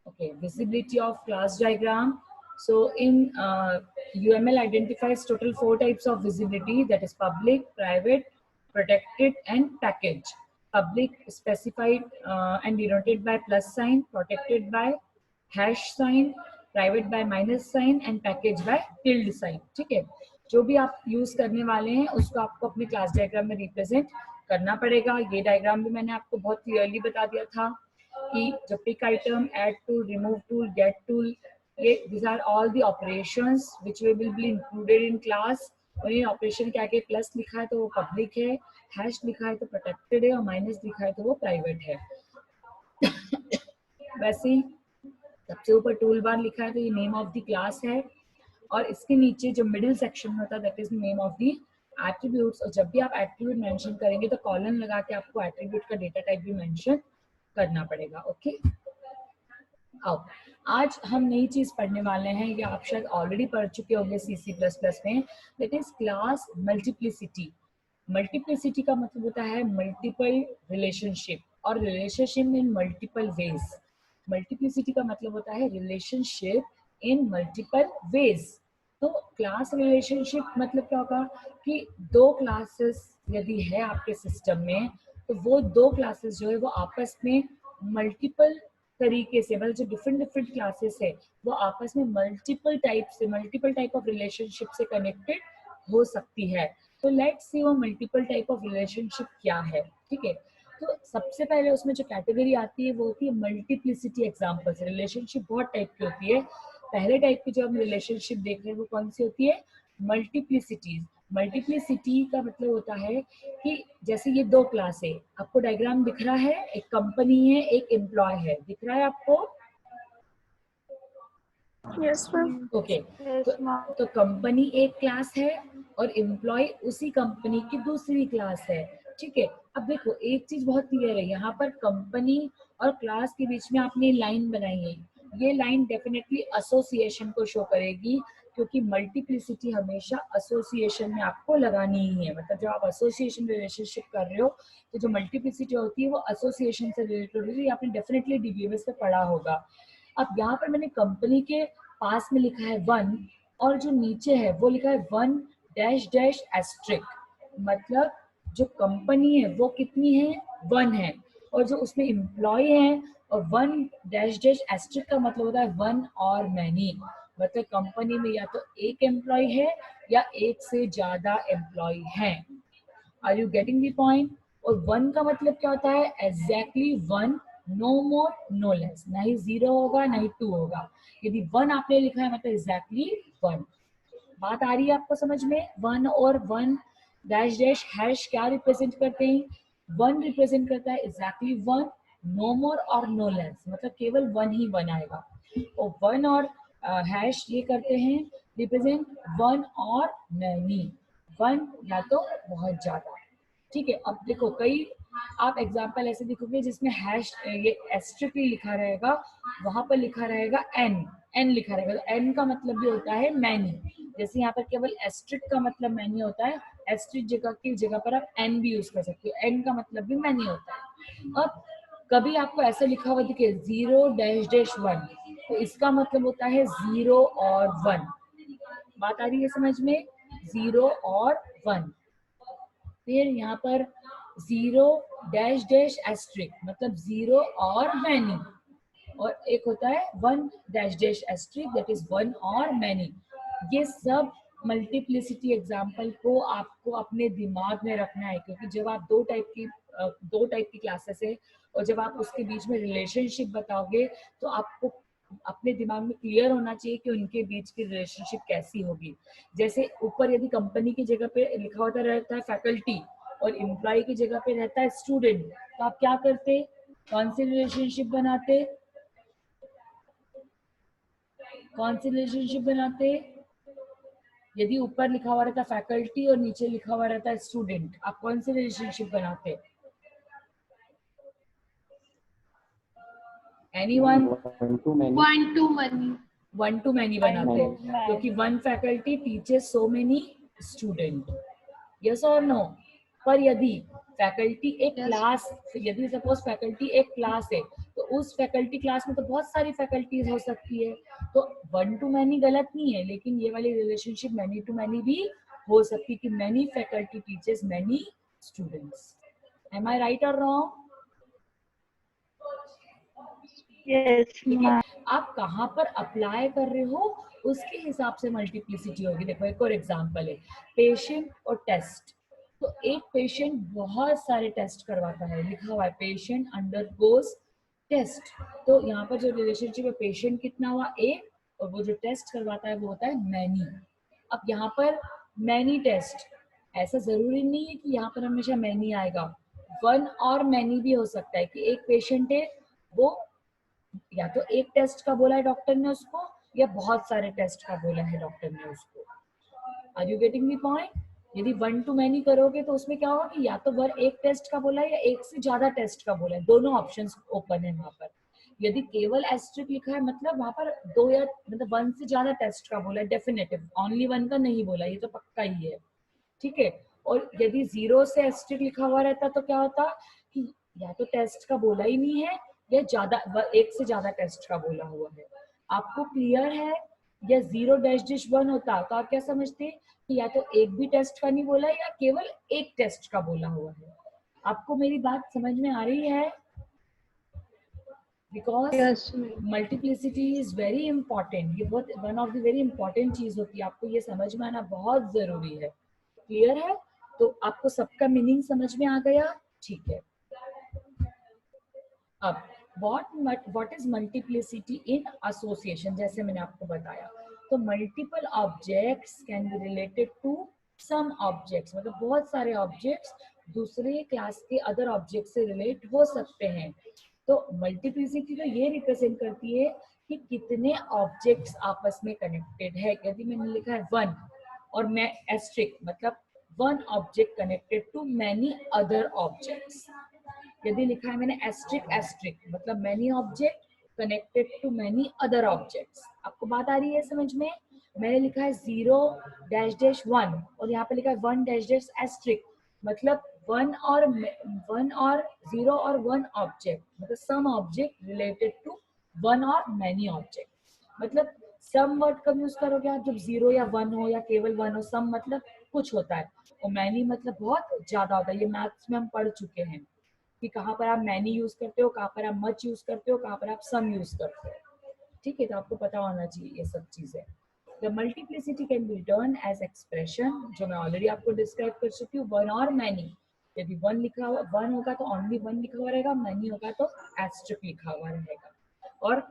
Okay, visibility of class diagram. So in UML identifies total 4 types of visibility, that is public, private, protected and package. Public specified and denoted by plus sign, protected by hash sign, private by minus sign and package by tilde sign. ठीक है, जो भी आप use करने वाले हैं उसको आपको अपने क्लास डायग्राम में रिप्रेजेंट करना पड़ेगा. ये डायग्राम भी मैंने आपको बहुत क्लियरली बता दिया था कि जो pick item, add tool, remove tool, get tool, ये these are all the operations which will be included in class. और ये ऑपरेशन क्या है, प्लस लिखा है तो वो पब्लिक है, हैश लिखा है तो प्रोटेक्टेड है और माइनस लिखा है तो वो प्राइवेट है. वैसे ही सबसे ऊपर टूल बार लिखा है तो ये नेम ऑफ द क्लास है और इसके नीचे जो मिडिल सेक्शन होता है that is name of the attributes. और जब भी आप एट्रीब्यूट मेंशन करेंगे तो कॉलन लगा के आपको एट्रीब्यूट का डेटा टाइप भी मेंशन करना पड़ेगा. ओके, अब आज हम नई चीज पढ़ने वाले हैं, ये आप शायद ऑलरेडी पढ़ चुके होंगे C++ में, that is class multiplicity. Multiplicity का मतलब होता है मल्टीपल रिलेशनशिप और relationship in multiple ways. Multiplicity का मतलब होता है रिलेशनशिप इन मल्टीपल वेज. तो क्लास रिलेशनशिप मतलब क्या होगा कि दो क्लासेस यदि है आपके सिस्टम में तो वो दो क्लासेस जो है वो आपस में मल्टीपल तरीके से, मतलब जो डिफरेंट डिफरेंट क्लासेस है वो आपस में मल्टीपल टाइप ऑफ रिलेशनशिप से कनेक्टेड हो सकती है. तो लेट्स सी वो मल्टीपल टाइप ऑफ रिलेशनशिप क्या है. ठीक है, तो सबसे पहले उसमें जो कैटेगरी आती है वो होती है मल्टीप्लिसिटी एग्जांपल्स. रिलेशनशिप बहुत टाइप की होती है. पहले टाइप की जो हम रिलेशनशिप देख रहे हैं वो कौन सी होती है, मल्टीप्लिसिटीज. मल्टीप्लिसिटी का मतलब होता है कि जैसे ये दो क्लास है, आपको डायग्राम दिख रहा है, एक कंपनी है, एक एम्प्लॉय है, दिख रहा है आपको? Yes ma'am. ओके, तो कंपनी एक क्लास है और एम्प्लॉय उसी कंपनी की दूसरी क्लास है. ठीक है, अब देखो एक चीज बहुत क्लियर है, यहाँ पर कंपनी और क्लास के बीच में आपने लाइन बनाई है, ये लाइन डेफिनेटली एसोसिएशन को शो करेगी क्योंकि मल्टीप्लिसिटी हमेशा एसोसिएशन में आपको लगानी ही है. मतलब जब आप एसोसिएशन रिलेशनशिप कर रहे हो तो जो मल्टीप्लिसिटी होती है वो एसोसिएशन से रिलेटेड होती है. आपने डेफिनेटली डीबीएमएस में पढ़ा होगा. अब यहाँ पर मैंने कंपनी के पास में लिखा है 1 और जो नीचे है वो लिखा है 1 डैश डैश एस्ट्रिक. मतलब जो कंपनी है वो कितनी है, 1 है, और जो उसमें एम्प्लॉय है और 1 डैश डैश एस्ट्रिक का मतलब होता है 1 और मैनी. मतलब कंपनी में या तो एक एम्प्लॉय है या एक से ज्यादा एम्प्लॉय है. Are you getting the point? और 1 का मतलब क्या होता है, exactly 1, no more no less, ना ही 0 होगा ना ही 2 होगा. यदि 1 आपने लिखा है मतलब एग्जैक्टली 1. बात आ रही है आपको समझ में? 1 और 1 डैश डैश हैश क्या रिप्रेजेंट करते हैं, 1 रिप्रेजेंट करता है एग्जैक्टली 1, नो मोर और नो लेस, मतलब केवल 1 ही 1 आएगा. और 1 और हैश ये करते हैं रिप्रेजेंट 1 और मैनी, 1 या तो बहुत ज्यादा. ठीक है, अब देखो कई आप एग्जाम्पल ऐसे देखोगे जिसमें हैश ये एस्ट्रिक लिखा रहेगा, वहां पर लिखा रहेगा एन लिखा रहेगा, तो एन का मतलब भी होता है मैनी. जैसे यहाँ पर केवल एस्ट्रिक का मतलब मैनी होता है, एस्ट्रिक जगह की जगह पर आप एन भी यूज कर सकते हो, एन का मतलब भी मैनी होता है. अब कभी आपको ऐसा लिखा हुआ दिखे 0 डैश डैश 1, तो इसका मतलब होता है 0 और 1. बात आ रही है समझ में? 0 और 1. फिर यहाँ पर 0 डैश डैश एस्ट्रिक मतलब 0 और मैनी, और एक होता है 1 dash dash asterisk that is 1 और मैनी. ये सब मल्टीप्लिसिटी एग्जाम्पल को आपको अपने दिमाग में रखना है क्योंकि जब आप दो टाइप की क्लासेस है और जब आप उसके बीच में रिलेशनशिप बताओगे तो आपको अपने दिमाग में क्लियर होना चाहिए कि उनके बीच की रिलेशनशिप कैसी होगी. जैसे ऊपर यदि कंपनी की जगह पे लिखा होता रहता है फैकल्टी और एम्प्लॉय की जगह पे रहता है स्टूडेंट, तो आप क्या करते, कौन सी रिलेशनशिप बनाते, कौन सी रिलेशनशिप बनाते? यदि ऊपर लिखा हुआ रहता फैकल्टी और नीचे लिखा हुआ रहता है स्टूडेंट, आप कौन सी रिलेशनशिप बनाते? Anyone? 1 to many. 1 to many बनाते क्योंकि 1 faculty teachers so many student. Yes और नो? पर यदि फैकल्टी एक क्लास, यदि सपोज फैकल्टी एक क्लास है तो उस फैकल्टी क्लास में तो बहुत सारी फैकल्टीज हो सकती है, तो वन टू मैनी गलत नहीं है, लेकिन ये वाली रिलेशनशिप मैनी टू मैनी भी हो सकती है कि many faculty teachers many students. Am I right और रॉन्ग? Yes, ठीक है, ma'am. आप कहाँ पर अप्लाई कर रहे हो उसके हिसाब से मल्टीप्लिसिटी होगी। देखो एक और एग्जांपल है, पेशेंट और टेस्ट। तो एक पेशेंट बहुत सारे टेस्ट करवाता है, लिखा हुआ है पेशेंट अंडरगोज टेस्ट। तो यहाँ पर जो रिलेशनशिप है, पेशेंट कितना हुआ एक, और वो जो टेस्ट करवाता है वो होता है मैनी। अब यहाँ पर मैनी टेस्ट, ऐसा जरूरी नहीं है कि यहाँ पर हमेशा मैनी आएगा, वन और मैनी भी हो सकता है कि एक पेशेंट है वो या तो एक टेस्ट का बोला है डॉक्टर ने उसको, या बहुत सारे टेस्ट का बोला है डॉक्टर ने उसको। Are you getting the point? यदि वन टू मैनी करोगे तो उसमें क्या होगा कि या तो वर एक टेस्ट का बोला है या एक से ज्यादा टेस्ट का बोला है, दोनों ऑप्शंस ओपन है वहां पर। यदि केवल एस्ट्रिक लिखा है मतलब वहां पर दो या मतलब वन से ज्यादा टेस्ट का बोला है, डेफिनेटिव, ओनली वन का नहीं बोला, ये तो पक्का ही है, ठीक है। और यदि जीरो से एस्ट्रिक लिखा हुआ रहता तो क्या होता कि या तो टेस्ट का बोला ही नहीं है या ज्यादा एक से ज्यादा टेस्ट का बोला हुआ है। आपको क्लियर है? या जीरो डैश डैश वन होता तो आप क्या समझते कि या तो एक भी टेस्ट का नहीं बोला या केवल एक टेस्ट का बोला हुआ है। आपको मेरी बात समझ में आ रही है? Because Yes, ma'am. Multiplicity is very important, ये बहुत one of the very important चीज होती है, आपको ये समझ में आना बहुत जरूरी है। क्लियर है? तो आपको सबका मीनिंग समझ में आ गया? ठीक है। अब what is multiplicity in association, जैसे मैंने आपको बताया, तो multiple objects can be related to some objects, मतलब बहुत सारे ऑब्जेक्ट्स दूसरे क्लास के अदर ऑब्जेक्ट से रिलेट हो सकते हैं। तो मल्टीप्लिसिटी तो ये रिप्रेजेंट करती है कि कितने ऑब्जेक्ट्स आपस में कनेक्टेड है। यदि मैंने लिखा है वन और मैं एस्ट्रिक, मतलब one object connected to many other objects. यदि लिखा है मैंने एस्ट्रिक एस्ट्रिक, मतलब many object connected to many other objects. आपको बात आ रही है समझ में? मैंने लिखा है जीरो डैश डैश वन और यहाँ पे लिखा है वन डैश डैश एस्ट्रिक, मतलब वन और जीरो और वन ऑब्जेक्ट, मतलब some object related to one और मैनी ऑब्जेक्ट। मतलब सम वर्ड कब यूज करोगे आप? जब जीरो या वन हो या केवल वन हो। सम मतलब कुछ होता है और मैनी मतलब बहुत ज्यादा होता है। ये मैथ्स में हम पढ़ चुके हैं कि कहाँ पर आप मैनी यूज करते हो, कहाँ पर आप मच यूज करते हो, कहाँ पर आप सम यूज करते हो, ठीक है। तो आपको पता होना चाहिए ये सब चीजें। The multiplicity can be return as expression, जो मैं ऑलरेडी आपको डिस्क्राइब कर चुकी हूँ, वन और मैनी। यदि वन लिखा हुआ, वन होगा तो ओनली वन लिखा हुआ रहेगा, मैनी होगा तो एस्ट्रिक लिखा हुआ रहेगा। और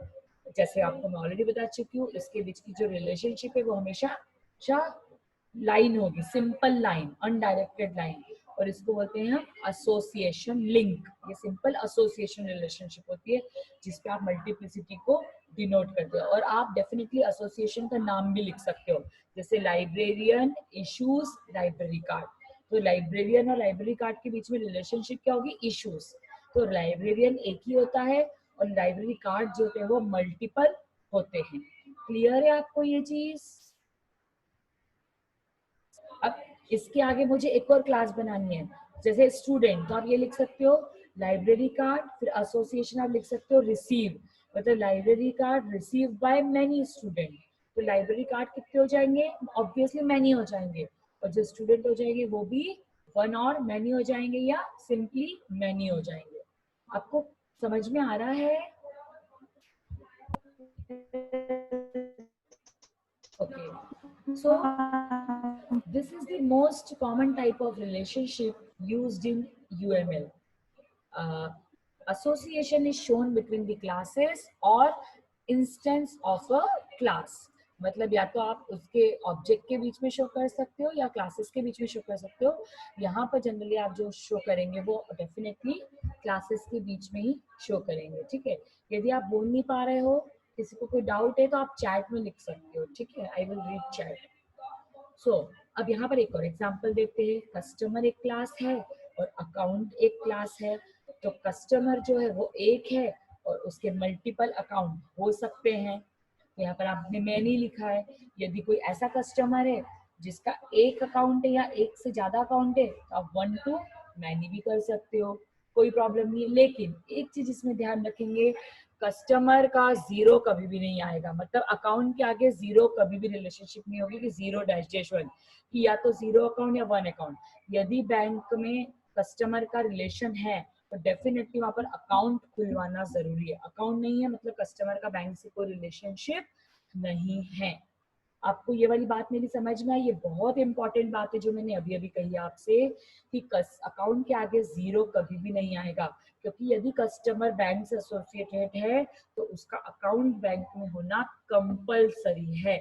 जैसे आपको मैं ऑलरेडी बता चुकी हूँ, इसके बीच की जो रिलेशनशिप है वो हमेशा लाइन होगी, सिंपल लाइन, अनडायरेक्टेड लाइन, और इसको बोलते हैं हम एसोसिएशन लिंक। ये सिंपल एसोसिएशन रिलेशनशिप होती है जिसपे आप मल्टीप्लिसिटी को डिनोट करते हो। और आप डेफिनेटली एसोसिएशन का नाम भी लिख सकते हो, जैसे लाइब्रेरियन इश्यूज लाइब्रेरी कार्ड। तो लाइब्रेरियन और लाइब्रेरी कार्ड के बीच में रिलेशनशिप क्या होगी? इश्यूज। तो लाइब्रेरियन एक ही होता है और लाइब्रेरी कार्ड जो होते हैं वो मल्टीपल होते हैं। क्लियर है आपको ये चीज? अब इसके आगे मुझे एक और क्लास बनानी है, जैसे स्टूडेंट, तो आप ये लिख सकते हो लाइब्रेरी कार्ड, फिर एसोसिएशन आप लिख सकते हो रिसीव, मतलब library card receive by many student. तो लाइब्रेरी कार्ड कितने हो जाएंगे? ऑब्वियसली मैनी हो जाएंगे, और जो स्टूडेंट हो जाएंगे वो भी वन और मैनी हो जाएंगे या सिंपली मैनी हो जाएंगे। आपको समझ में आ रहा है? Okay, so this is the most common type of relationship used in UML. Uh, association is shown between the classes or instance of a class. मतलब या तो आप उसके ऑब्जेक्ट के बीच में शो कर सकते हो या क्लासेस के बीच में शो कर सकते हो। यहाँ पर जनरली आप जो शो करेंगे वो डेफिनेटली क्लासेस के बीच में ही शो करेंगे, ठीक है। यदि आप बोल नहीं पा रहे हो, किसी को कोई डाउट है, तो आप चैट में लिख सकते हो, ठीक है। I will read chat. So अब यहाँ पर एक और एग्जांपल देखते हैं। कस्टमर एक क्लास है और अकाउंट एक क्लास है। तो कस्टमर जो है वो एक है और उसके मल्टीपल अकाउंट हो सकते हैं। तो यहाँ पर आपने मैनी लिखा है। यदि कोई ऐसा कस्टमर है जिसका एक अकाउंट है या एक से ज्यादा अकाउंट है, तो आप वन टू मैनी भी कर सकते हो। कोई प्रॉब्लम नहीं है। लेकिन एक चीज इसमें ध्यान रखेंगे, कस्टमर का जीरो कभी भी नहीं आएगा, मतलब अकाउंट के आगे जीरो कभी भी रिलेशनशिप नहीं होगी कि जीरो डैश डैश वन, कि या तो जीरो अकाउंट या वन अकाउंट। यदि बैंक में कस्टमर का रिलेशन है तो डेफिनेटली वहां पर अकाउंट खुलवाना जरूरी है। अकाउंट नहीं है मतलब कस्टमर का बैंक से कोई रिलेशनशिप नहीं है। आपको ये वाली बात मेरी समझ में आई? ये बहुत इंपॉर्टेंट बात है जो मैंने अभी अभी कही आपसे, कि अकाउंट के आगे जीरो कभी भी नहीं आएगा, क्योंकि यदि कस्टमर बैंक से एसोसिएटेड है तो उसका अकाउंट बैंक में होना कंपलसरी है,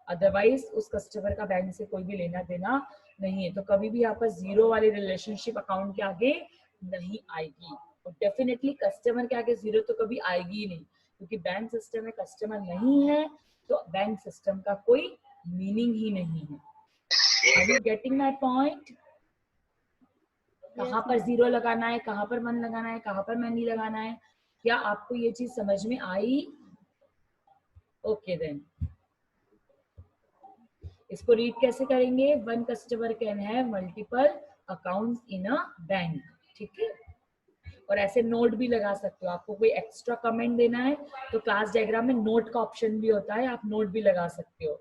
अदरवाइज उस कस्टमर का बैंक से कोई भी लेना देना नहीं है। तो कभी भी यहाँ पर जीरो वाली रिलेशनशिप अकाउंट के आगे नहीं आएगी, और डेफिनेटली कस्टमर के आगे जीरो तो कभी आएगी ही नहीं, क्योंकि बैंक सिस्टम में कस्टमर नहीं है तो बैंक सिस्टम का कोई मीनिंग ही नहीं है। Are you getting my point? कहाँ पर जीरो लगाना है, कहाँ पर मन लगाना है, कहाँ पर मन नहीं लगाना है, क्या आपको ये चीज समझ में आई? ओके देन, इसको रीड कैसे करेंगे? One customer can have multiple accounts in a bank, ठीक है। और ऐसे नोट भी लगा सकते हो, आपको कोई एक्स्ट्रा कमेंट देना है तो क्लास डायग्राम में नोट का ऑप्शन भी होता है, आप नोट भी लगा सकते हो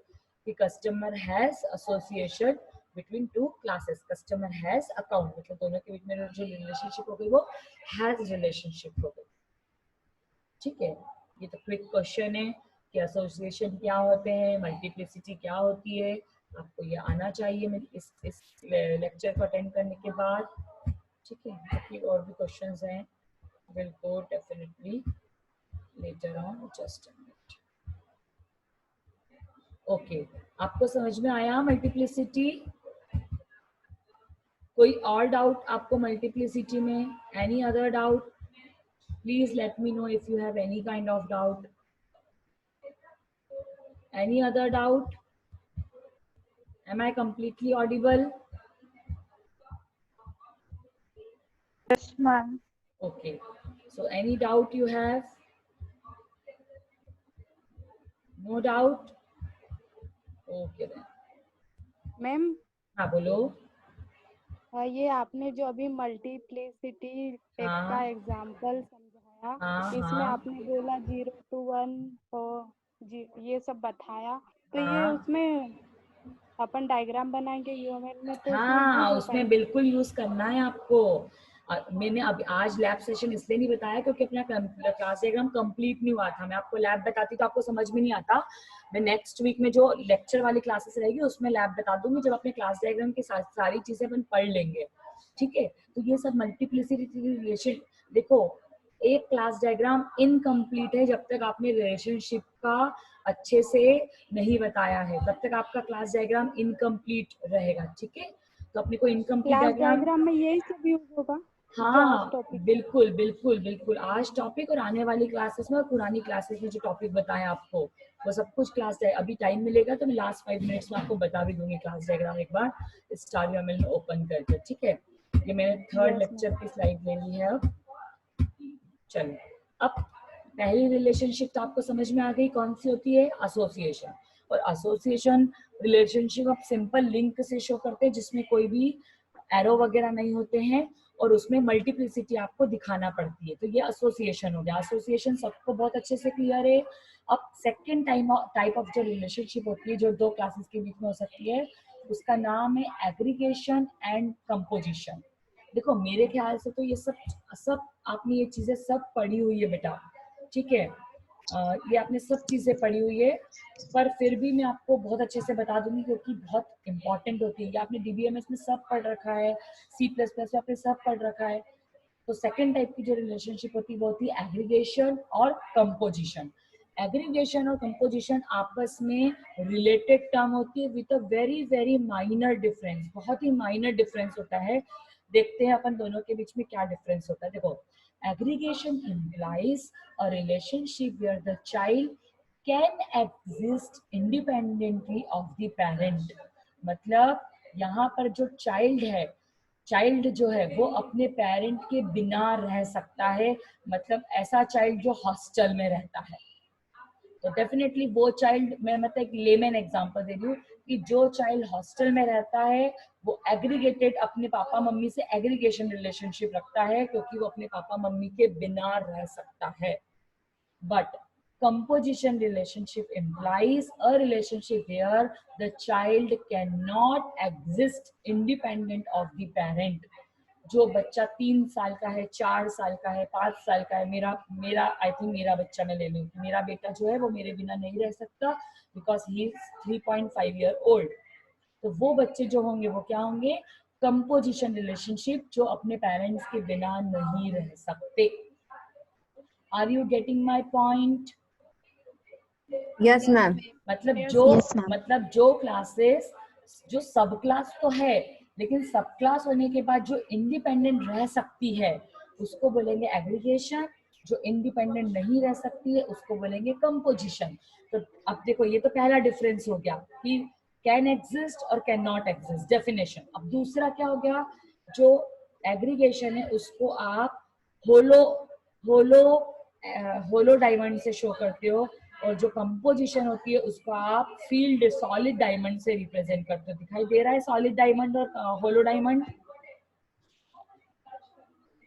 कि customer has association between two classes, customer has account, मतलब दोनों के बीच में जो रिलेशनशिप हो गई वो हैज रिलेशनशिप हो गई, ठीक है। ये तो क्विक क्वेश्चन है कि एसोसिएशन क्या होते हैं, मल्टीप्लिसिटी क्या होती है, आपको ये आना चाहिए मेरे इस लेक्चर को अटेंड करने के बाद, ठीक है। बाकी और भी क्वेश्चंस हैं, will go definitely later on, just a minute. Okay, आपको समझ में आया मल्टीप्लिसिटी? कोई और डाउट आपको मल्टीप्लिसिटी में? Any other doubt? Please let me know if you have any kind of doubt. Any other doubt? Am I completely audible? Yes, ma'am. Okay. So any doubt you have? No doubt? Okay then. Ma'am, हाँ बोलो। ये आपने जो अभी multiplicity एक का हाँ example समझाया, हाँ इसमें हाँ आपने बोला 0 to 1 और ये सब बताया, तो ये हाँ उसमें अपन डायग्राम बनाएंगे यूएमएल में तो उसमें हाँ, यूज हो उसमें पाएंगे? बिल्कुल यूज करना है आपको। मैंने अब आज लैब सेशन इसलिए नहीं बताया क्योंकि अपना क्लास डायग्राम कंप्लीट नहीं हुआ था। मैं आपको लैब बताती तो आपको समझ में नहीं आता। मैं नेक्स्ट वीक में जो लेक्चर वाली क्लासेस रहेगी उसमें लैब बता दूंगी, जब अपने क्लास डायग्राम की सारी चीजें अपन पढ़ लेंगे, ठीक है। तो ये सब मल्टीप्लिसिटी रिलेशन, देखो एक क्लास डायग्राम इनकम्प्लीट है जब तक आपने रिलेशनशिप का अच्छे से नहीं बताया है, तब तक आपका क्लास डायग्राम इनकम्प्लीट रहेगा, ठीक है। तो अपने को इनकम्प्लीट क्लास डायग्राम, डायग्राम में यही सब यूज होगा जो आज हाँ टॉपिक में? बिल्कुल बिल्कुल बिल्कुल, आज टॉपिक और आने वाली क्लासेस में और पुरानी क्लासेस में जो टॉपिक बताया आपको वो सब कुछ क्लास अभी टाइम मिलेगा तो मैं लास्ट 5 मिनट्स में आपको बता भी दूंगी क्लास डायग्राम एक बार स्टार यूएमएल में ओपन करके, ठीक है। ये मैंने थर्ड यस लेक्चर मैम। की स्लाइड ले ली है अब। चलो, अब पहली रिलेशनशिप तो आपको समझ में आ गई कौन सी होती है, एसोसिएशन। और एसोसिएशन रिलेशनशिप आप सिंपल लिंक से शो करते हैं जिसमें कोई भी एरो वगैरह नहीं होते हैं और उसमें मल्टीप्लिसिटी आपको दिखाना पड़ती है, तो ये एसोसिएशन हो गया। एसोसिएशन सबको बहुत अच्छे से क्लियर है। अब सेकेंड टाइप ऑफ जो रिलेशनशिप होती है जो दो क्लासेस के बीच में हो सकती है, उसका नाम है एग्रीगेशन एंड कंपोजिशन। देखो मेरे ख्याल से तो ये सब सब आपने ये चीजें सब पढ़ी हुई है बेटा, ठीक है। ये आपने सब चीजें पढ़ी हुई है, पर फिर भी मैं आपको बहुत अच्छे से बता दूंगी क्योंकि बहुत इंपॉर्टेंट होती है। ये आपने डीबीएमएस में सब पढ़ रखा है, C++ में आपने सब पढ़ रखा है। तो सेकेंड टाइप की जो रिलेशनशिप होती है वो होती है एग्रीगेशन और कंपोजिशन। एग्रीगेशन और कंपोजिशन आपस में रिलेटेड टर्म होती है with a very very minor difference, बहुत ही माइनर डिफरेंस होता है। देखते हैं अपन दोनों के बीच में क्या डिफरेंस होता है। देखो, aggregation implies a relationship where the child can exist independently of the parent। मतलब यहाँ पर जो चाइल्ड है, चाइल्ड जो है वो अपने पेरेंट के बिना रह सकता है, मतलब ऐसा चाइल्ड जो हॉस्टल में रहता है। तो डेफिनेटली वो चाइल्ड, मैं मतलब एक लेमैन एग्जांपल दे रही हूँ, कि जो चाइल्ड हॉस्टल में रहता है वो एग्रीगेटेड अपने पापा मम्मी से एग्रीगेशन रिलेशनशिप रखता है, क्योंकि वो अपने पापा मम्मी के बिना रह सकता है. But composition relationship implies a relationship where the child cannot exist independent of the parent. जो बच्चा 3 साल का है, 4 साल का है, 5 साल का है, मेरा मेरा आई थिंक मेरा बच्चा मैं ले लूँ, मेरा बेटा जो है वो मेरे बिना नहीं रह सकता because he is 3.5 year old. तो वो बच्चे जो होंगे वो क्या होंगे? कंपोजिशन रिलेशनशिप, जो अपने पेरेंट्स के बिना नहीं रह सकते. Are you getting my point? Yes ma'am. मतलब जो क्लासेस, जो सब क्लास तो है लेकिन सब क्लास होने के बाद जो इंडिपेंडेंट रह सकती है उसको बोलेंगे एग्रीगेशन, जो इंडिपेंडेंट नहीं रह सकती है उसको बोलेंगे कंपोजिशन. तो अब देखो ये तो पहला डिफरेंस हो गया कि कैन एग्जिस्ट और कैन नॉट एग्जिस्ट डेफिनेशन. अब दूसरा क्या हो गया? जो एग्रीगेशन है उसको आप होलो होलो होलो डायमंड से शो करते हो, और जो कंपोजिशन होती है उसको आप फील्ड सॉलिड डायमंड से रिप्रेजेंट करते हो. दिखाई दे रहा है सॉलिड डायमंड और होलो डायमंड?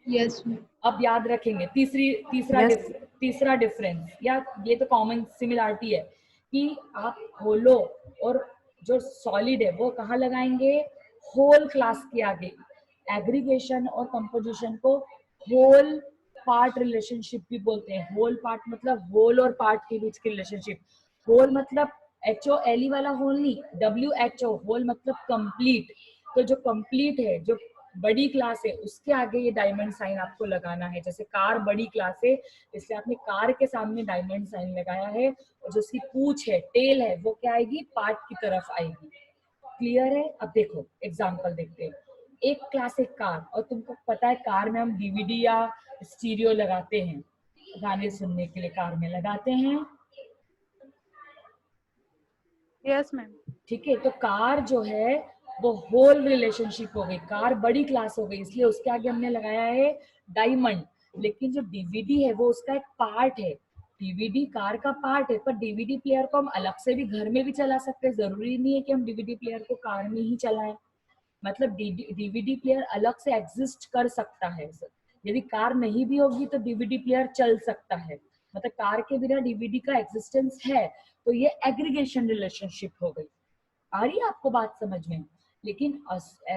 यस. अब याद रखेंगे तीसरा डिफरेंस, या ये तो कॉमन सिमिलरिटी है कि आप होलो और जो सॉलिड है वो कहाँ लगाएंगे? होल क्लास के आगे. एग्रीगेशन और कंपोजिशन को होल पार्ट रिलेशनशिप भी बोलते हैं. होल पार्ट मतलब होल और पार्ट के बीच की रिलेशनशिप. होल मतलब HOLE वाला होल नहीं, WHO. होल मतलब कंप्लीट. तो जो कंप्लीट है, जो बड़ी क्लास है, उसके आगे ये डायमंड साइन आपको लगाना है. जैसे कार बड़ी क्लास है इसलिए आपने कार के सामने डायमंड साइन लगाया है, और जो उसकी पूंछ है, टेल है, वो क्या आएगी? पार्ट की तरफ आएगी. क्लियर है? अब देखो एग्जांपल देखते हैं. एक क्लास है कार, और तुमको पता है कार में हम DVD या स्टीरियो लगाते हैं, गाने सुनने के लिए कार में लगाते हैं. Yes ma'am. ठीक है, तो कार जो है वो होल रिलेशनशिप हो गई, कार बड़ी क्लास हो गई, इसलिए उसके आगे हमने लगाया है डायमंड. लेकिन जो DVD है वो उसका एक पार्ट है. DVD कार का पार्ट है, पर DVD प्लेयर को हम अलग से भी घर में भी चला सकते हैं. जरूरी नहीं है कि हम DVD प्लेयर को कार में ही चलाएं. मतलब DVD प्लेयर अलग से एग्जिस्ट कर सकता है. यदि कार नहीं भी होगी तो DVD प्लेयर चल सकता है. मतलब कार के बिना DVD का एग्जिस्टेंस है. तो ये एग्रीगेशन रिलेशनशिप हो गई. आ रही है आपको बात समझ में? लेकिन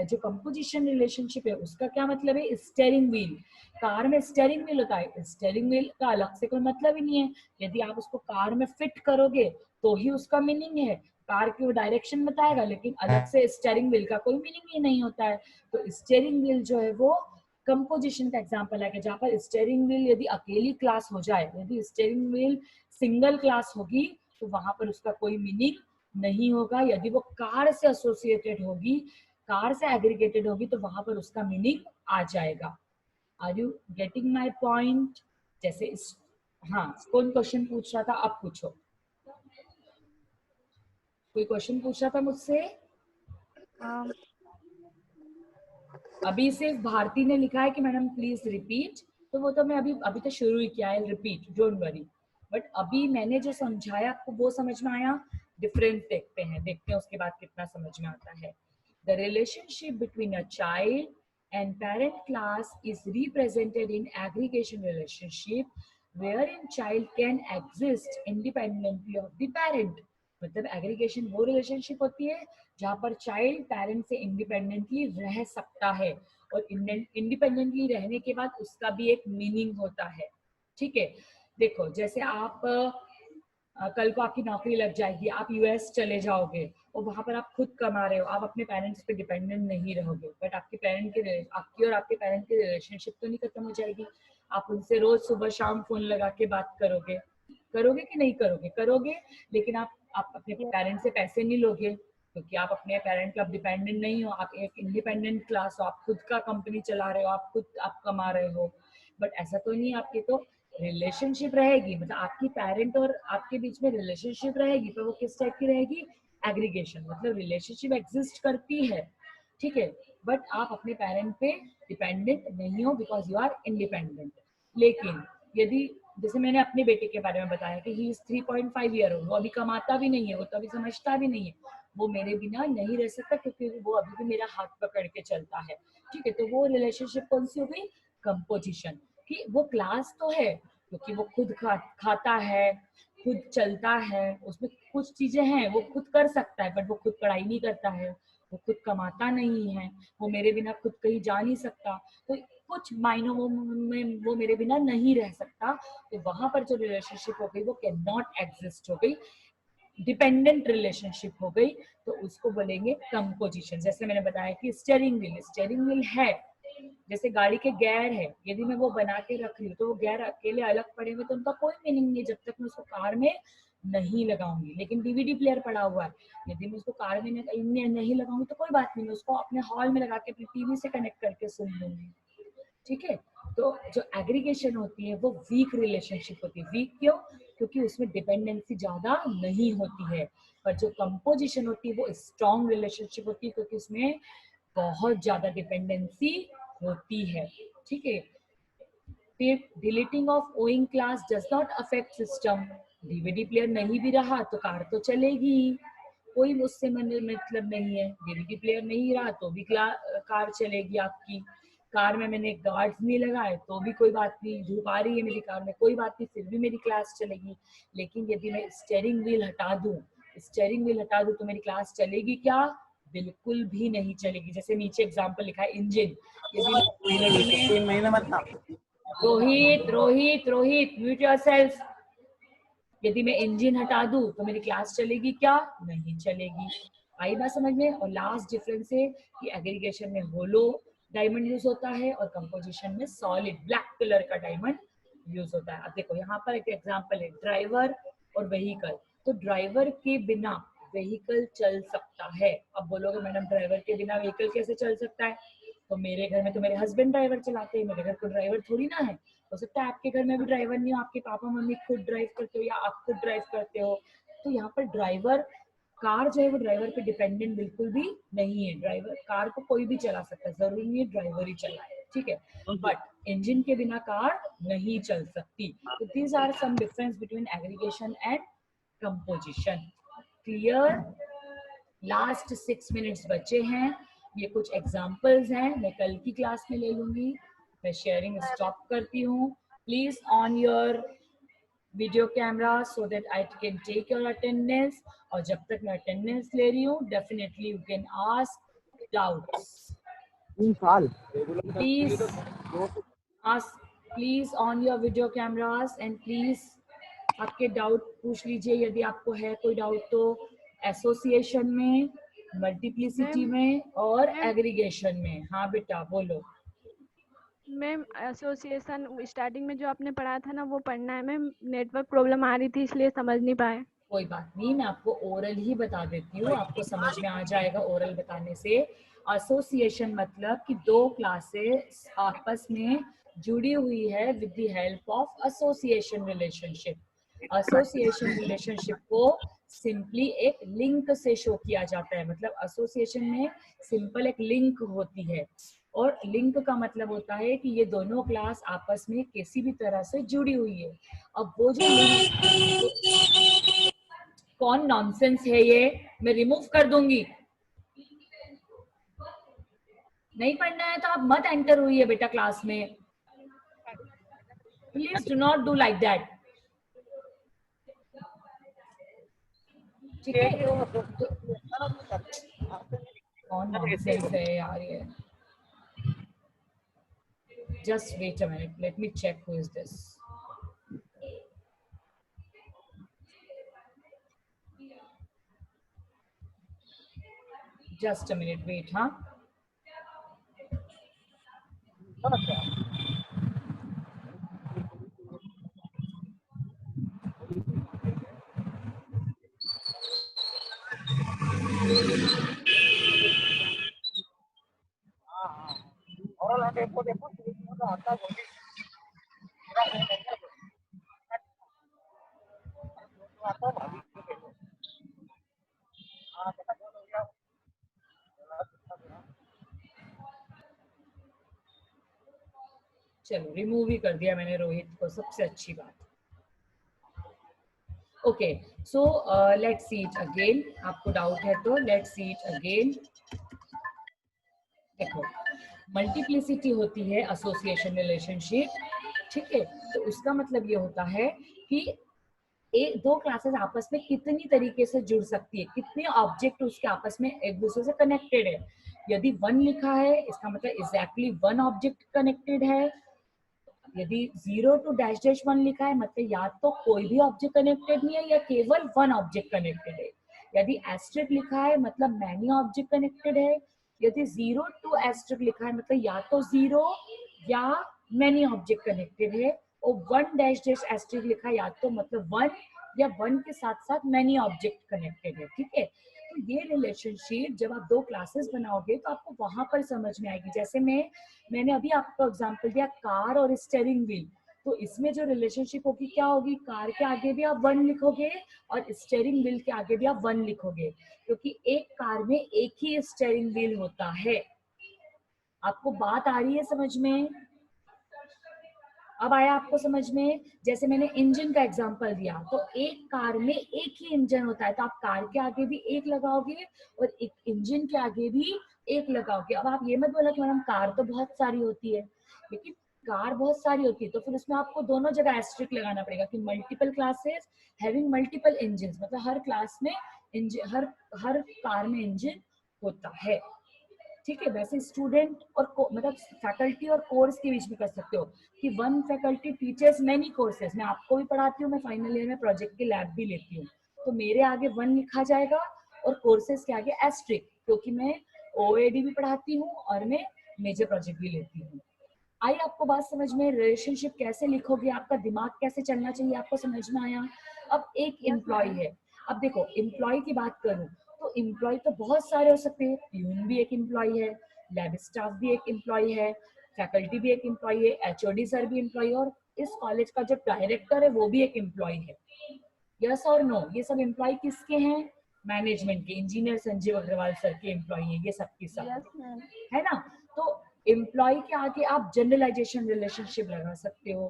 जो कंपोजिशन रिलेशनशिप है उसका क्या मतलब है? Steering wheel. कार में स्टीयरिंग व्हील होता है, स्टीयरिंग व्हील का अलग से कोई मतलब ही नहीं है. यदि आप उसको कार में फिट करोगे तो ही उसका मीनिंग है. कार की वो डायरेक्शन बताएगा, लेकिन अलग से स्टीयरिंग व्हील का कोई मीनिंग ही नहीं होता है. तो स्टीयरिंग व्हील जो है वो कंपोजिशन का एग्जाम्पल है, कि जहाँ पर स्टीयरिंग व्हील यदि अकेली क्लास हो जाए, यदि स्टीयरिंग व्हील सिंगल क्लास होगी तो वहां पर उसका कोई मीनिंग नहीं होगा. यदि वो कार से एसोसिएटेड होगी, कार से एग्रीगेटेड होगी, तो वहां पर उसका मीनिंग आ जाएगा. Are you getting my point? जैसे हाँ, कौन क्वेश्चन पूछ रहा था? आप पूछो. कोई क्वेश्चन पूछ रहा था मुझसे? अभी सिर्फ भारती ने लिखा है कि मैडम प्लीज रिपीट. तो वो तो मैं अभी तो शुरू ही किया है. Repeat, don't worry. बट अभी मैंने जो समझाया आपको वो समझ में आया? डिफरेंस देखते हैं उसके बाद कितना समझ में आता है. The relationship between a child and parent class is represented in aggregation relationship wherein child can exist independently of the parent. मतलब एग्रीगेशन वो रिलेशनशिप होती है जहाँ पर चाइल्ड पेरेंट से इंडिपेंडेंटली रह सकता है, और इंडिपेंडेंटली रहने के बाद उसका भी एक मीनिंग होता है. ठीक है, देखो जैसे आप कल को आपकी नौकरी लग जाएगी, आप US चले जाओगे और वहां पर आप खुद कमा रहे हो, आप अपने पेरेंट्स पे डिपेंडेंट नहीं रहोगे, बट आपकी और आपके पेरेंट की रिलेशनशिप तो नहीं खत्म हो जाएगी. आप उनसे रोज सुबह शाम फोन लगा के बात करोगे. करोगे कि नहीं करोगे? करोगे. लेकिन आप अपने पेरेंट्स से पैसे नहीं लोगे, क्योंकि आप अपने पेरेंट पर डिपेंडेंट नहीं हो. आप एक इंडिपेंडेंट क्लास हो, आप खुद का कंपनी चला रहे हो, आप कमा रहे हो. बट ऐसा तो नहीं. आपकी तो रिलेशनशिप रहेगी, मतलब आपकी पेरेंट और आपके बीच में रिलेशनशिप रहेगी, पर वो किस टाइप की रहेगी? एग्रीगेशन. मतलब रिलेशनशिप एग्जिस्ट करती है, ठीक है, बट आप अपने पेरेंट पे डिपेंडेंट नहीं हो बिकॉज यू आर इंडिपेंडेंट. लेकिन यदि जैसे मैंने अपने बेटे के बारे में बताया कि ही इज 3.5 ईयर ओल्ड, वो अभी कमाता भी नहीं है, वो तो अभी समझता भी नहीं है, वो मेरे बिना नहीं रह सकता क्योंकि वो अभी भी मेरा हाथ पकड़ के चलता है, ठीक है। तो वो रिलेशनशिप कौन सी हो गई, कंपोजिशन, कि वो क्लास तो है क्योंकि वो खुद खाता है, खुद चलता है, उसमें कुछ चीजें हैं वो खुद कर सकता है, बट वो खुद पढ़ाई नहीं करता है, वो खुद कमाता नहीं है, वो मेरे बिना खुद कहीं जा नहीं सकता, तो कुछ मायनों में वो मेरे बिना नहीं रह सकता। तो वहां पर जो रिलेशनशिप हो गई वो कैन नॉट एग्जिस्ट हो गई, डिपेंडेंट रिलेशनशिप हो गई, तो उसको बोलेंगे कंपोजिशन। जैसे मैंने बताया कि स्टीयरिंग व्हील है, जैसे गाड़ी के गेयर है, यदि मैं वो बना के रख रही हूँ तो वो गेयर अकेले अलग पड़े हुए तो उनका कोई मीनिंग नहीं जब तक मैं उसको कार में नहीं लगाऊंगी। लेकिन डीवीडी प्लेयर पड़ा हुआ है, यदि मैं उसको कार में नहीं लगाऊंगी तो कोई बात नहीं, मैं उसको अपने हॉल में लगा के अपनी टीवी से कनेक्ट करके सुन लूंगी, ठीक है। तो जो एग्रीगेशन होती है वो वीक रिलेशनशिप होती है। वीक क्यों, क्योंकि उसमें डिपेंडेंसी ज्यादा नहीं होती है। पर जो कंपोजिशन होती है वो स्ट्रॉन्ग रिलेशनशिप होती है क्योंकि उसमें बहुत ज्यादा डिपेंडेंसी होती है, ठीक है। फिर deleting of owing class does not affect system. DVD player नहीं भी रहा तो कार तो चलेगी, कोई मुझसे मतलब नहीं है। डीवीडी प्लेयर नहीं रहा तो भी कार चलेगी आपकी। कार में मैंने गार्ड्स नहीं लगाए तो भी कोई बात नहीं, धूप आ रही है मेरी कार में कोई बात नहीं, फिर भी मेरी क्लास चलेगी। लेकिन यदि मैं स्टीयरिंग व्हील हटा दूं तो मेरी क्लास चलेगी क्या, बिल्कुल भी नहीं चलेगी। जैसे नीचे एग्जांपल लिखा है इंजन, यदि मैं रोहित म्यूट योरसेल्फ, यदि मैं इंजन हटा दूं तो मेरी क्लास चलेगी क्या, नहीं चलेगी। आई बात समझ में। और लास्ट डिफरेंस है कि एग्रीगेशन में होलो डायमंड यूज होता है और कंपोजिशन में सॉलिड ब्लैक कलर का डायमंड यूज होता है। अब देखो यहाँ पर एक एग्जांपल है, ड्राइवर और व्हीकल। तो ड्राइवर के बिना व्हीकल चल सकता है। अब बोलोगे मैडम ड्राइवर के बिना व्हीकल कैसे चल सकता है, तो मेरे घर में तो मेरे हस्बैंड ड्राइवर चलाते हैं, मेरे घर को ड्राइवर थोड़ी ना है। हो सकता है आपके घर में भी ड्राइवर नहीं हो, आपके पापा मम्मी खुद ड्राइव करते हो या आप खुद ड्राइव करते हो। तो यहाँ पर ड्राइवर, कार जो है वो ड्राइवर पे डिपेंडेंट बिल्कुल भी नहीं है। ड्राइवर कार को कोई भी चला सकता है, जरूरी नहीं है ड्राइवर ही चलाए, ठीक है। बट इंजन के बिना कार नहीं चल सकती। तो these are some difference between aggregation and composition. Clear. Last 6 minutes बचे हैं, ये कुछ एग्जाम्पल्स हैं, मैं कल की क्लास में ले लूंगी। मैं शेयरिंग स्टॉप करती हूँ। Please on your video camera so that I can take your attendance. और जब तक मैं अटेंडेंस ले रही हूँ definitely you can ask doubts. Please ask, please on your video cameras and please आपके डाउट पूछ लीजिए यदि आपको है कोई डाउट तो, एसोसिएशन में, मल्टीप्लिसिटी में और एग्रीगेशन में। हाँ बेटा बोलो। मैम एसोसिएशन स्टार्टिंग में जो आपने पढ़ा था ना वो पढ़ना है मैम, नेटवर्क प्रॉब्लम आ रही थी इसलिए समझ नहीं पाए। कोई बात नहीं, मैं आपको ओरल ही बता देती हूँ, आपको समझ में आ जाएगा ओरल बताने से। एसोसिएशन मतलब कि दो क्लासेस आपस में जुड़ी हुई है with the help of association relationship. Association relationship को सिंपली एक लिंक से शो किया जाता है, मतलब एसोसिएशन में सिंपल एक लिंक होती है। और लिंक का मतलब होता है कि ये दोनों क्लास आपस में किसी भी तरह से जुड़ी हुई है। अब वो जो लिंक, कौन नॉनसेंस है ये, मैं रिमूव कर दूंगी। नहीं पढ़ना है तो आप मत एंटर हुई है बेटा क्लास में। Please do not do like that, ठीक है। कौन नॉनसेंस है यार ये। Just wait a minute, let me check who is this. Just a minute wait. हाँ चलो रिमूव ही कर दिया मैंने रोहित को, सबसे अच्छी बात। Okay, so let's see it again. आपको डाउट है तो लेट्स सी इट अगेन। देखो, मल्टीप्लिसिटी होती है एसोसिएशन रिलेशनशिप, ठीक है। तो उसका मतलब ये होता है कि एक दो क्लासेस आपस में कितनी तरीके से जुड़ सकती है, कितने ऑब्जेक्ट उसके आपस में एक दूसरे से कनेक्टेड है। यदि वन लिखा है इसका मतलब एग्जैक्टली वन ऑब्जेक्ट कनेक्टेड है। यदि 0 to डैश डैश 1 लिखा है मतलब या तो कोई भी ऑब्जेक्ट कनेक्टेड नहीं है या केवल वन ऑब्जेक्ट कनेक्टेड है। यदि एस्ट्रिक लिखा है मतलब मैनी ऑब्जेक्ट कनेक्टेड है। यदि 0 to एस्ट्रिक लिखा है मतलब या तो 0 या मैनी ऑब्जेक्ट कनेक्टेड है। और 1 डैश डैश एस्ट्रिक लिखा है या तो मतलब 1 या 1 के साथ साथ मैनी ऑब्जेक्ट कनेक्टेड है, ठीक है। तो ये रिलेशनशिप जब आप दो क्लासेस बनाओगे तो आपको वहां पर समझ में आएगी। जैसे मैंने अभी आपको एग्जांपल दिया कार और स्टीयरिंग व्हील। तो इसमें जो रिलेशनशिप होगी क्या होगी, कार के आगे भी आप 1 लिखोगे और स्टीयरिंग व्हील के आगे भी आप 1 लिखोगे, क्योंकि एक कार में एक ही स्टीयरिंग व्हील होता है। आपको बात आ रही है समझ में? अब आया आपको समझ में? जैसे मैंने इंजन का एग्जांपल दिया, तो एक कार में एक ही इंजन होता है, तो आप कार के आगे भी एक लगाओगे और एक इंजन के आगे भी एक लगाओगे। अब आप ये मत बोला कि मैडम कार तो बहुत सारी होती है, लेकिन कार बहुत सारी होती है तो फिर उसमें आपको दोनों जगह एस्ट्रिक लगाना पड़ेगा कि multiple classes having multiple engine, मतलब हर क्लास में इंजन, हर कार में इंजन होता है, ठीक है। वैसे स्टूडेंट और मतलब फैकल्टी और कोर्स के बीच में कर सकते हो कि one faculty teachers many courses. मैं आपको भी पढ़ाती हूँ, मैं फाइनल ईयर में प्रोजेक्ट की लैब भी लेती हूँ, तो मेरे आगे 1 लिखा जाएगा और कोर्सेज के आगे एस्ट्रिक, क्योंकि मैं ओएडी भी पढ़ाती हूँ और मैं मेजर प्रोजेक्ट भी लेती हूँ। आई आपको बात समझ में? रिलेशनशिप कैसे लिखोगे, आपका दिमाग कैसे चलना चाहिए, आपको समझ में आया? अब एक एम्प्लॉय है। अब देखो एम्प्लॉय की बात करूं तो एम्प्लॉय तो बहुत सारे हो सकते हैं। प्यून भी एक एम्प्लॉय है, लैब स्टाफ भी एक एम्प्लॉय है, फैकल्टी भी एक एम्प्लॉय है, एचओडी सर भी एम्प्लॉय है, और इस कॉलेज का जो डायरेक्टर है वो भी एक एम्प्लॉय है। यस और नो? ये सब एम्प्लॉय किसके हैं? मैनेजमेंट के, इंजीनियर संजीव अग्रवाल सर के एम्प्लॉय है ये सब की सब, यस मैम। है ना। तो एम्प्लॉय के आगे आप जनरलाइजेशन रिलेशनशिप लगा सकते हो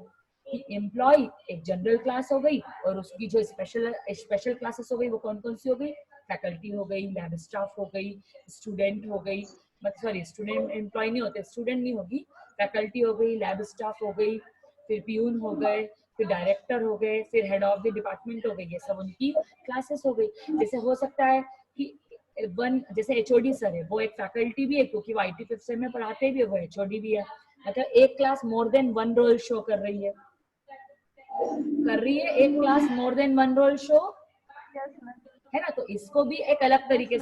कि एम्प्लॉय एक जनरल क्लास हो गई और उसकी जो स्पेशल क्लासेस हो गई वो कौन कौन सी हो गई, फैकल्टी हो गई, लैब स्टाफ हो गई, स्टूडेंट हो गई, मतलब सॉरी स्टूडेंट एम्प्लॉय नहीं होते, स्टूडेंट नहीं होगी, फैकल्टी हो गई, लैब स्टाफ हो गई, फिर प्यून हो गए, फिर डायरेक्टर हो गए, फिर हेड ऑफ द डिपार्टमेंट हो गई, ये सब उनकी क्लासेस हो गई। जैसे हो सकता है कि वन, जैसे एचओडी सर है वो एक फैकल्टी भी है क्योंकि वो आईटी 5th सेम में पढ़ाते भी है, वो एचओडी भी है। मतलब एक class more than one role show कर रही है, एक class more than one role show, yes ma'am. है ना। तो इसको भी एक अलग तरीके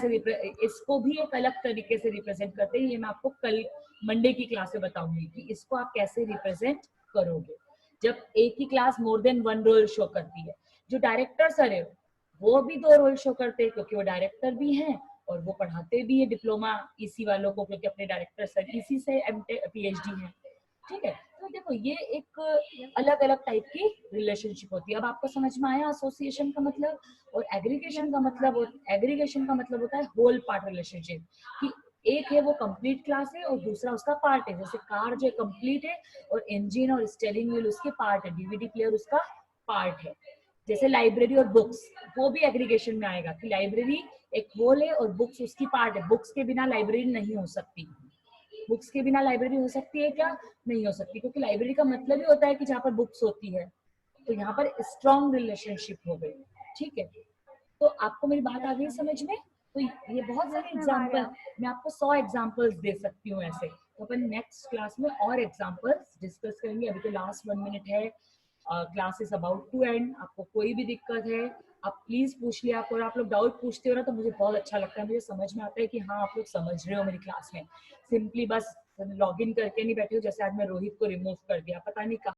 से रिप्रेजेंट करते हैं। ये मैं आपको कल मंडे की क्लास में बताऊंगी कि इसको आप कैसे रिप्रेजेंट करोगे जब एक ही class more than one role show करती है। जो डायरेक्टर सर है वो भी 2 रोल शो करते हैं क्योंकि वो डायरेक्टर भी हैं और वो पढ़ाते भी है डिप्लोमा ईसी वालों को, क्योंकि अपने डायरेक्टर सर ईसी से पीएचडी है, ठीक है। तो देखो ये एक अलग अलग टाइप की रिलेशनशिप होती है। अब आपको समझ में आया एसोसिएशन का मतलब और एग्रीगेशन का मतलब? एग्रीगेशन का मतलब होता है होल पार्ट रिलेशनशिप, कि एक है वो कंप्लीट क्लास है और दूसरा उसका पार्ट है। जैसे कार जो कंप्लीट है और इंजन और स्टीयरिंग व्हील उसके पार्ट है, डीवीडी प्लेयर उसका पार्ट है। जैसे लाइब्रेरी और बुक्स, वो भी एग्रीगेशन में आएगा कि लाइब्रेरी एक होल है और बुक्स उसकी पार्ट है। बुक्स के बिना लाइब्रेरी नहीं हो सकती। बुक्स के बिना लाइब्रेरी हो सकती है क्या? नहीं हो सकती, क्योंकि लाइब्रेरी का मतलब ही होता है कि जहाँ पर बुक्स होती है। तो यहाँ पर स्ट्रॉन्ग रिलेशनशिप हो गई, ठीक है। तो आपको मेरी बात आ गई समझ में? तो ये बहुत सारे यस मैम आ एग्जाम्पल, गया। मैं आपको 100 एग्जाम्पल्स दे सकती हूँ ऐसे। तो अपन नेक्स्ट क्लास में और एग्जाम्पल्स डिस्कस करेंगे। अभी तो लास्ट 1 मिनट है, class is about to end. आपको कोई भी दिक्कत है आप प्लीज पूछ लिया करो। आप लोग डाउट पूछते हो ना तो मुझे बहुत अच्छा लगता है, मुझे समझ में आता है कि हाँ आप लोग समझ रहे हो मेरी क्लास में। सिंपली बस लॉग इन करके नहीं बैठे हो, जैसे आज मैं रोहित को रिमूव कर दिया, पता नहीं कहाँ